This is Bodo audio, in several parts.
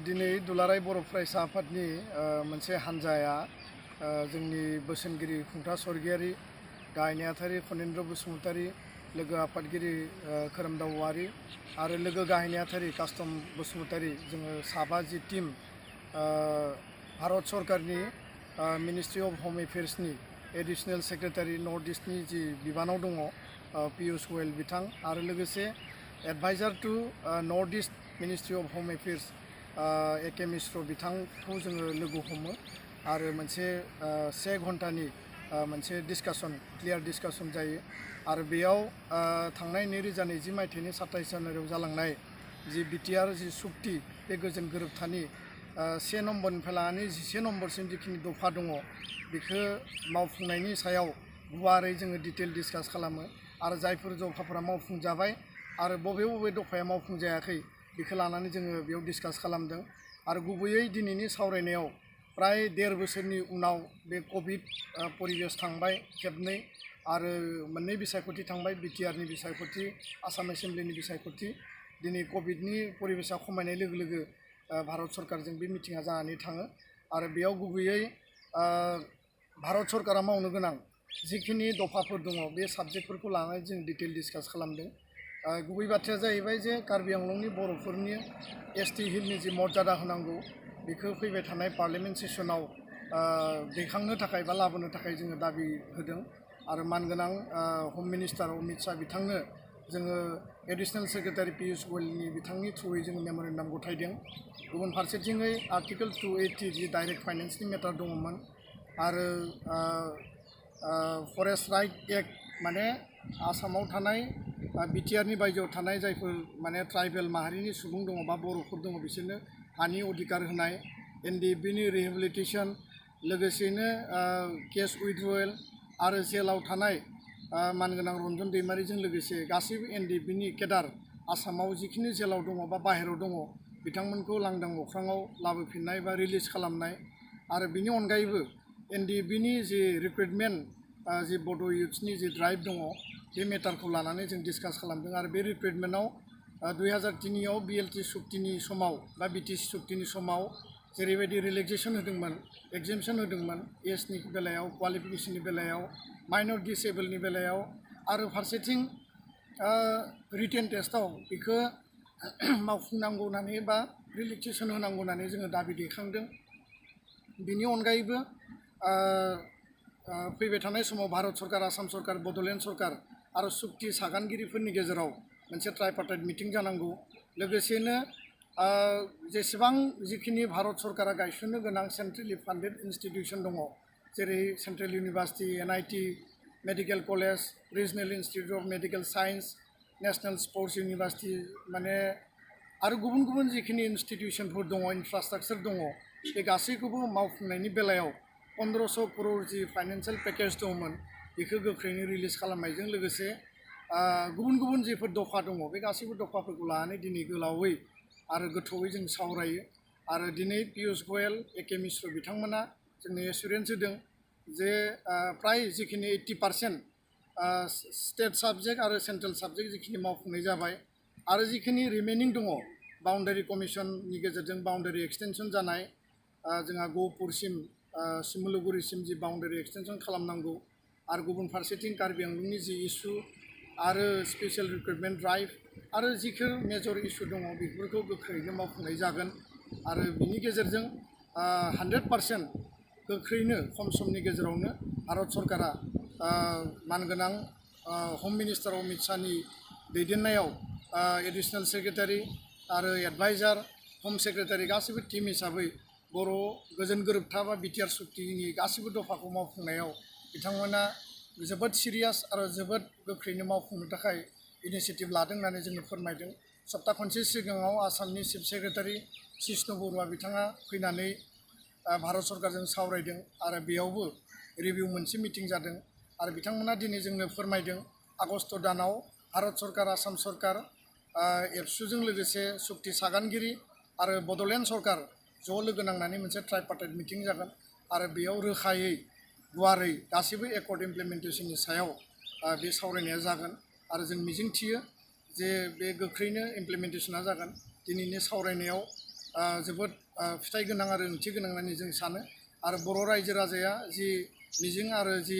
दिनै दुलाराय बर' फरायसा आफादनि मोनसे हान्जाया जोंनि बोसोनगिरि खुंथा सरगियारि, गाहाय नेहाथारि खनिन्द्र बसुमतारी, लोगो आफादगिरि खोरोमदाव औवारी आरो लोगो गाहाय नेहाथारि कास्टम बसुमतारी, जोङो साबा जि टीम भारत सरकारनि मिनिस्ट्रि अफ हम एफेयार्सनि एडिशनेल सेक्रेटारि नर्थ ईस्टनि जि बिबानाव दङ पीयूष गोयल बिथां आरो लोगोसे adviser to North East Ministry of Home Affairs A K Mishra बिथांखौ जोङो लोगो हमो आरो मोनसे 1 घन्टानि मोनसे डिस्कासन क्लियार डिस्कासन जायो आरो बेयाव थांनाय 2020 मायथाइनि 27 जानुवारियाव जालांनाय जि बिटिआर जि सुक्ति बे गोजोन गोरोबथानि 1 नम्बरनिफ्राय लानानै 11 नम्बरसिम जिखिनि दफा दङ बेखौ मावफुंनायनि सायाव गुवारै जोङो डिटेल डिस्कास खालामो आरो जायफोर दफाफोरा मावफुंजाबाय आरो बबे बबे दफाया मावफुंजायाखै बेखौ लानानै जोङो बेयाव डिस्कास खालामदों आरो गुबैयै दिनैनि सावरायनायाव प्राय 1.5 बोसोरनि उनाव बे कभिड परिबेस थांबाय खेबनै आरो मोननै बिसायख'थि थांबाय बिटिआरनि बिसायख'थि आसाम एसेम्ब्लिनि बिसायख'थि दिनै कभिडनि परिबेसा खमायनाय लोगो लोगो भारत सरकारजों बे मिटिङा जानानै थाङो आरो बेयाव गुबैयै भारत सरकारा मावनो गोनां जिखिनि दफाफोर दङ बे साबजेक्टफोरखौ लानानै जों डिटेल डिस्कास खालामदों। गुबै बाथ्राया जाहैबाय जे कार्बि आंलंनि बर'फोरनि एसटि हिलनि जि मर्यादा होनांगौ बेखौ फैबाय थानाय पार्लियामेन्ट सेसनाव दैखांनो थाखाय बा लाबोनो थाखाय जोङो दाबि होदों आरो मानगोनां हम मिनिस्टार अमित शाह बिथांनो जोङो एडिशनेल सेक्रेटारि पीयूष गोयलनि बिथांनि थ्रुयै जोङो मेम'रेन्डाम गथायदों। गुबुन फारसेथिङै आर्टिकेल 280 जि डाइरेक्ट फाइनेन्सनि मेटार दङमोन आरो फरेस्ट राइट एक्ट माने आसामाव थानाय बिटिआरनि बायजोआव थानाय जायफोर माने ट्राइबेल माहारिनि सुबुं दङ बा बर'फोर दङ बिसोरनो हानि अधिकार होनाय एनडिएफबिनि रिहेबिलिटेसन लोगोसेनो केस उइथड्रयेल आरो जेलाव थानाय मानगोनां रन्जन दैमारिजों लोगोसे गासैबो एनडिएफबिनि केडार आसामाव जिखिनि जेलाव दङ बा बाहेरायाव दङ बिथांमोनखौ लांदां अख्राङाव लाबोफिननाय बा रिलिज खालामनाय आरो बिनि अनगायैबो एनडिएफबिनि जि रिक्रुटमेन्ट जि बड' इयुथ्सनि जि ड्राइभ दङ बे मेटारखौ लानानै जों डिस्कास खालामदों आरो बे रिक्रुटमेन्टआव 2003आव बिएलटि सुक्तिनि समाव बा बिटिसि सुक्तिनि समाव जेरैबायदि रिलेक्सेसन होदोंमोन एगजेम्पसन होदोंमन एजनि बेलायाव क्वालिफिकेसननि बेलायाव माइनर डिसेबोलनि बेलायाव आरो फारसेथिं रिटेन टेस्टआव बेखौ मावफुंनांगौ होननानै बा रिलेक्सेसन होनांगौ होननानै जोङो दाबि दैखांदों। बिनि अनगायैबो फैबाय थानाय समाव भारत सरकार आसाम सरकार बड'लेण्ड सरकार आरो सुक्ति सागानगिरिफोरनि गेजेराव मोनसे ट्राइपार्टाइट मिटिं जानांगौ लोगोसेनो जेसेबां जिखिनि भारत सरकारा गायसननो गोनां सेन्ट्रेलि फान्डेड इनस्टिटिउसन दङ जेरै central university NIT medical college regional institute of medical science national sports university माने आरो गुबुन गुबुन जिखिनि इनस्टिटिउसनफोर दङ इनफ्रास्ट्राक्चार दङ बे गासैखौबो मावफुंनायनि बेलायाव 1500 करोड़ जि फाइनान्सियेल पेकेज दंमोन बेखौ गोख्रैनो रिलिज खालामनायजों लोगोसे गुबुन गुबुन जिफोर दफा दङ बे गासैबो दफाफोरखौ लानानै दिनै गोलावै आरो गोथौयै जों सावरायो आरो दिनै पीयूष गोयल एके मिश्र बिथांमोना जोंनो एसुरेन्स होदों जे प्राय जिखिनि 80% स्टेट साबजेक्ट आरो सेन्ट्रेल साबजेक्ट जिखिनि मावफुंनाय जाबाय आरो जिखिनि रिमेनिं दङ बाउन्डारि कमिसननि गेजेरजों बाउन्डारि एक्सटेनसन जानाय जोंहा गहपुरसिम सिमुलुगुरिसिम जि बाउन्डारि एक्सटेनसन खालामनांगौ आरो गुबुन फारसेथिं कार्बि आंलंनि जि इस्यु आरो स्पेसियेल रिक्रुटमेन्ट ड्राइभ आरो जिखिर मेजर इस्यु दङ बेफोरखौ गोख्रैनो मावफुंनाय जागोन आरो बिनि गेजेरजों 100% गोख्रैनो खम समनि गेजेरावनो भारत सरकारा मानगोनां हम मिनिस्टार अमित शाहनि दैदेननायाव एडिशनेल सेक्रेटारि आरो एडभाइजार हम सेक्रेटारि गासैबो टीम हिसाबै बर' गोजोन गोरोबथा बा बिटिआर सुक्तिनि गासैबो दफाखौ मावफुंनायाव बिथांमोना जोबोद सिरियास आरो जोबोद गोख्रैनो मावफुंनो थाखाय इनिशिएटिभ लादों होननानै जोंनो फोरमायदों। सप्ता खनसे सिगाङाव आसामनि चिफ सेक्रेटारि कृष्ण बरुवा बिथाङा फैनानै भारत सरकारजों सावरायदों आरो बेयावबो रिभिउ मोनसे मिटिं जादों आरो बिथांमोना दिनै जोंनो फोरमायदों आगस्ट दानाव भारत सरकार आसाम सरकार एबसुजों लोगोसे सुक्ति सागानगिरि आरो बड'लेण्ड सरकार ज' लोगो नांनानै मोनसे ट्राइपार्टाइट मिटिं जागोन आरो बेयाव रोखायै गुवारै गासैबो एकर्ड इमप्लिमेन्टेसननि सायाव बे सावरायनाया जागोन आरो जों मिजिंथियो जे बे गोख्रैनो इमप्लिमेन्टेसना जागोन। दिनैनि सावरायनायाव जोबोद फिथाइ गोनां आरो ओंथि गोनां होननानै जों सानो आरो बर' रायजो राजाया जि मिजिं आरो जि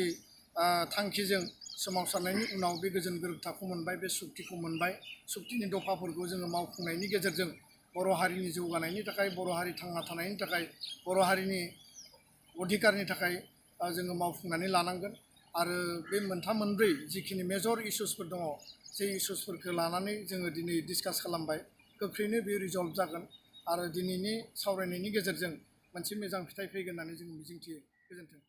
थांखिजों सोमावसारनायनि उनाव बे गोजोन गोरोबथाखौ मोनबाय, बे सुक्तिखौ मोनबाय, सुक्तिनि दफाफोरखौ जोङो मावफुंनायनि गेजेरजों बर' हारिनि जौगानायनि थाखाय, बर' हारि थांना थानायनि थाखाय, बर' हारिनि अधिकारनि थाखाय जोङो मावफुंनानै लानांगोन आरो बे मोनथाम मोनब्रै जिखिनि मेजर इस्युसफोर दङ जे इस्युसफोरखौ लानानै जोङो दिनै डिसकास खालामबाय, गोख्रैनो बे रिजल्भ जागोन आरो दिनैनि सावरायनायनि गेजेरजों मोनसे मोजां फिथाइ फैगोन होननानै जों मिजिंथियो। गोजोन्थों।